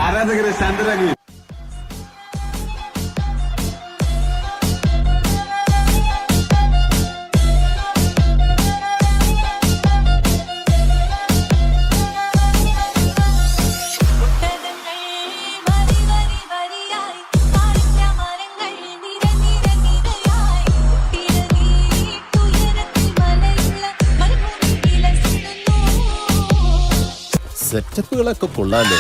ആരാധകരെ ശാന്തരാക്കി. സെറ്റപ്പുകളൊക്കെ കൊള്ളാലോ.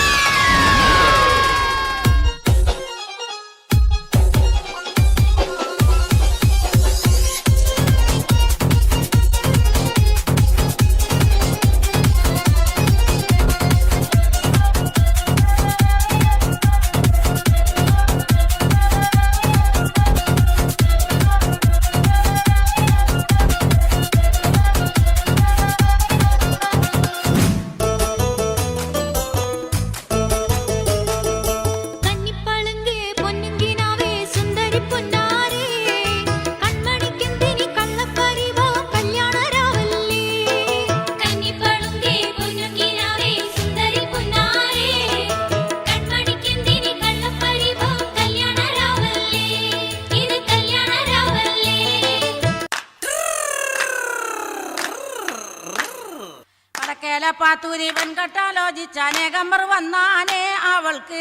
പാത്തൂരി വെൺകട്ടാലോചിച്ച അനേകമ്പർ വന്നാനേ അവൾക്ക്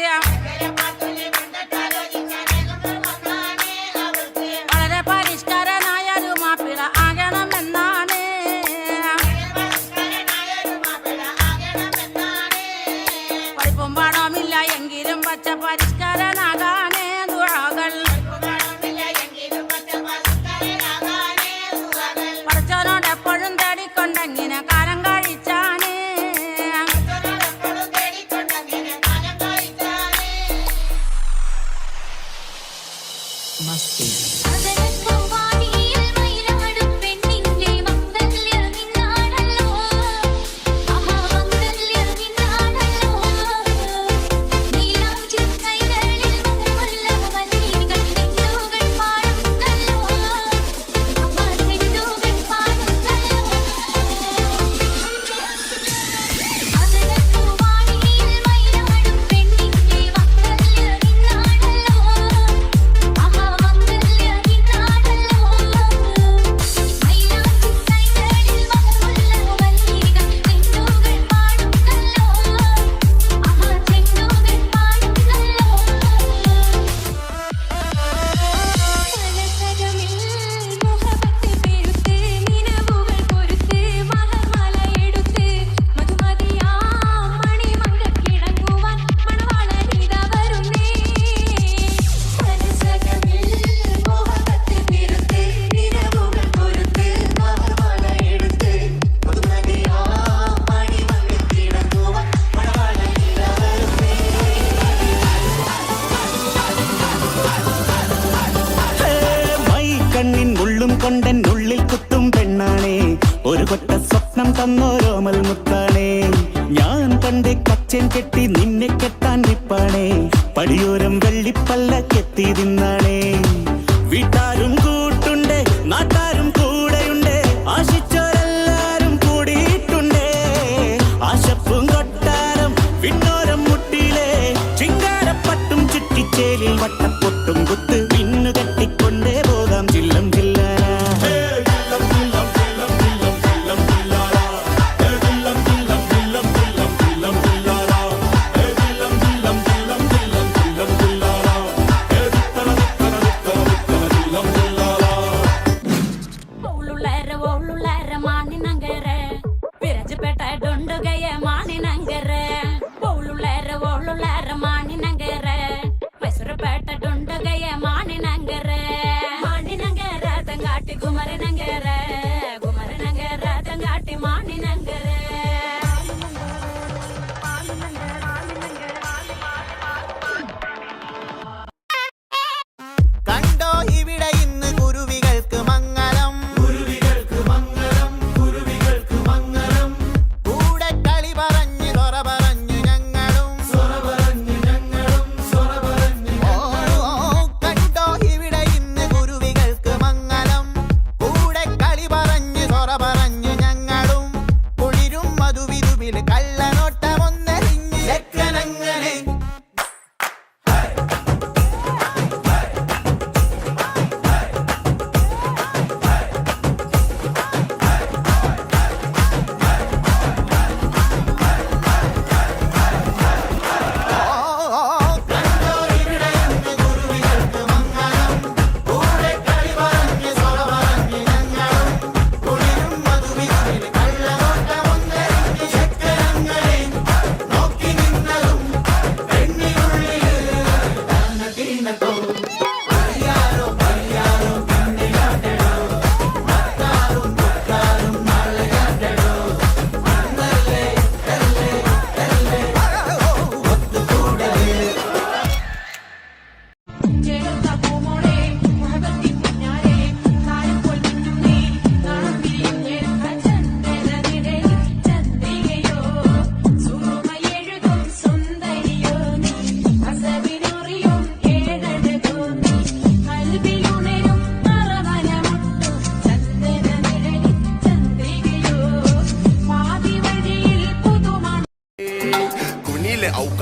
വളരെ പരിഷ്കാരനായൊരു മാപ്പിള ആകണമെന്നാണ്. പഠിപ്പും പാടമില്ല എങ്കിലും പച്ച പരിഷ്കാരനാകാനേ ദുആകൾ. പഠിച്ചവനോട് എപ്പോഴും തേടിക്കൊണ്ടെങ്ങനെ കാലം കഴിച്ചാണ്. കൊണ്ടെന്നുള്ളിൽ കുത്തും പെണ്ണാണേ, ഒരു കൊട്ട സ്വപ്നം തന്നോരോമൽ മുത്താണേ. ഞാൻ കണ്ട് കച്ചൻ കെട്ടി നിന്നെ കെട്ടാൻ നിപ്പാണേ, പടിയോരം വെള്ളിപ്പല്ല കെത്തി തിന്നാണേ. വീട്ടാരും കൂട്ടുണ്ട്, നാട്ടാരും കൂടെയുണ്ട്, ആശിച്ചോരെല്ലാരും കൂടിയിട്ടുണ്ടേ. ആശപ്പും കൊട്ടാരം വിണ്ണോരം മുട്ടിയിലെ ചിങ്കാരപ്പട്ടും ചുറ്റിച്ചേലിൽ വട്ടപ്പൊട്ടും കുത്ത് പിന്നു കെട്ടിക്കൊണ്ടേ പോകാം ചില്ലം ചില്ല. ಮಾಣಿನಂಗರ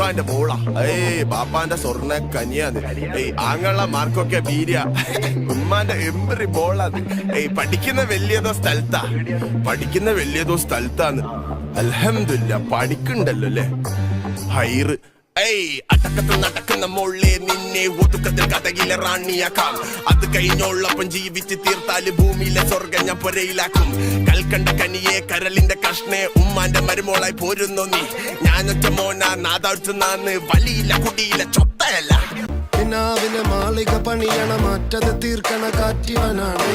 ഇക്കാന്റെ മോളാ. ബാപ്പാന്റെ സ്വർണ്ണ കനിയാത്. ആങ്ങള മാർക്കൊക്കെ വീര്യ. ഉമ്മാന്റെ എമ്പറി മോളാത്. പഠിക്കുന്ന വലിയതോ സ്ഥലത്താന്ന്. അൽഹംദുലില്ലാ പഠിക്കണ്ടല്ലോ അല്ലേ. ഹൈറ് അടക്കത്തിൽ നടക്കുന്ന മോളെ നിന്നെ ഒതുക്കത്തിൽ കഥയിലെ റാണിയാക്കാം. അത് കഴിഞ്ഞോളപ്പം ജീവിച്ച് തീർത്താല് ഭൂമിയിലെ സ്വർഗം ഞാൻ പൊരയിലാക്കും. കൽക്കണ്ട കനിയെ കരളിന്റെ കഷ്ണേ ഉമ്മാന്റെ മരുമോളായി പോരുന്നു നീ. ഞാനൊറ്റ മോന നാദാഴ്ത്തുന്നാന്ന് വലിയില്ല കുടിയില്ല ചൊത്തയല്ല. പിന്നാവിന് മാളിക പണിയണ മാറ്റത് തീർക്കണ കാറ്റിവനാണ്.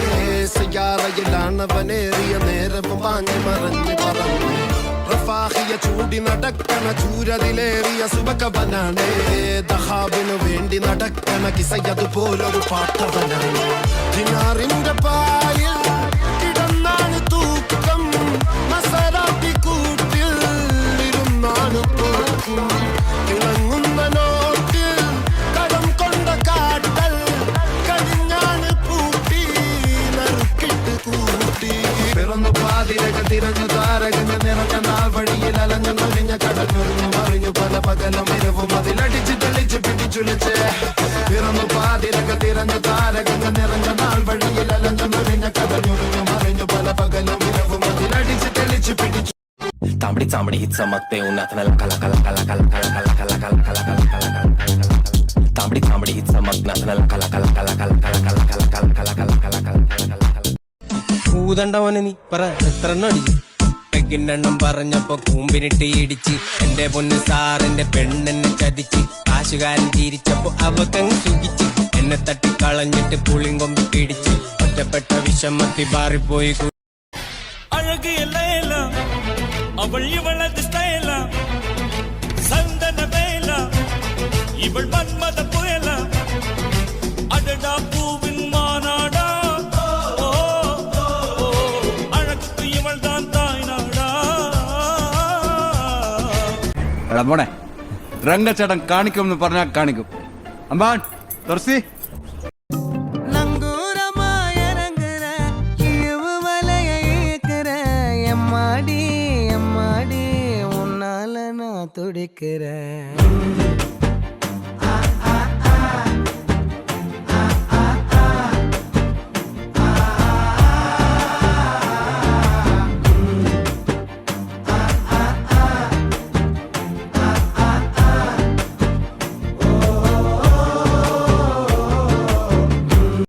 സയ്യാറയിലാണവനേറിയ നേരവും പാഞ്ഞു മറഞ്ഞു പറന്നു. റഫാഹിയ ചൂടി നടക്കണ ചൂരതിലേറിയ സുബകവനാണ്. ദഹാബിനു വേണ്ടി നടക്കണ കിസയതുപോലൊരു പാട്ടവനാണ്. ദിനാറിന്റെ പായിൽ കിടന്നാണ് തൂക്കം. മസറാത്തി കൂട്ടിൽ ഇരുന്നാണ് പോക്കും. തിളങ്ങുന്ന നോട്ടിൽ കടം കൊണ്ട കാട്ടൽ കടിഞ്ഞാണ് പൂട്ടി നറുക്കിട്ട് കൂട്ടി. പിറന്നു പാതിരക തിരഞ്ഞു താരകഞ്ഞ നിറഞ്ഞ നാൾ വഴിയിൽ അലഞ്ഞു നൊഴിഞ്ഞ കടഞ്ഞൊറിഞ്ഞു മറിഞ്ഞു പല പകലും ഇരവും അതിലടിച്ച് തെളിച്ച് പിടിച്ചുലച്ച്. പിറന്നു പാതിരക തിരഞ്ഞു താരകഞ്ഞ നിറഞ്ഞ നാൾ വഴിയിൽ അലഞ്ഞു നൊഴിഞ്ഞ കടഞ്ഞൊറിഞ്ഞു മറിഞ്ഞു പല പകലും ഇരവും അതിലടിച്ച് തെളിച്ച് പിടിച്ചു. Tambri tambri hit samakte unatna la kala kala kala kala kala kala kala kala kala kala kala kala. Tambri tambri hit samakna la kala kala kala kala kala kala kala kala kala kala kala kala kala. ഊതണ്ടവനെ നീ പറ എത്ര അടി പെക്കിനെണ്ണം പറഞ്ഞപ്പോ കൂമ്പിനിട്ട് ഇടിച്ച്. എന്റെ പൊന്ന് സാറിന്റെ പെണ്ണെന്നെ ചതിച്ച്. കാശുകാരൻ തിരിച്ചപ്പോ അവക്കങ്ങ് സുഖിച്ച്. എന്നെ തട്ടിക്കളഞ്ഞിട്ട് പുളിങ്കൊമ്പി പിടിച്ച്. ഒറ്റപ്പെട്ട വിഷമത്തി പാറിപ്പോയി. അഴകിയല്ല അവൾ ഇവളത് സ്റ്റൈല. സന്തന വേല ഇവൾ മന്മത പുയല. അടടാ പൂവിൻ മാനാടാ. അഴകത്ത് ഇവൾ താൻ തായ്നാടാ. എടാ മോനെ രംഗച്ചേട്ടൻ കാണിക്കുമെന്ന് പറഞ്ഞാൽ കാണിക്കും. അമ്പാൻ തുറസി எம்மாடி எம்மாடி உன்னால நான் துடிக்கிறேன்.